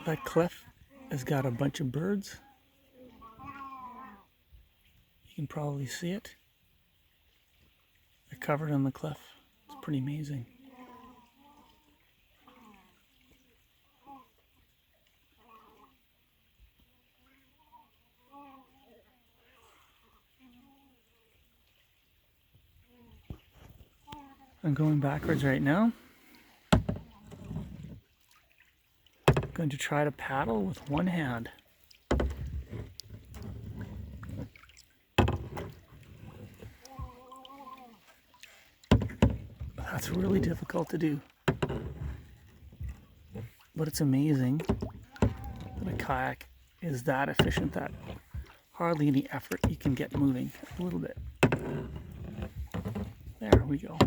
That cliff has got a bunch of birds. You can probably see it. They're covered on the cliff. It's pretty amazing. I'm going backwards right now. I'm going to try to paddle with one hand. That's really difficult to do. But it's amazing that a kayak is that efficient that hardly any effort you can get moving a little bit. There we go.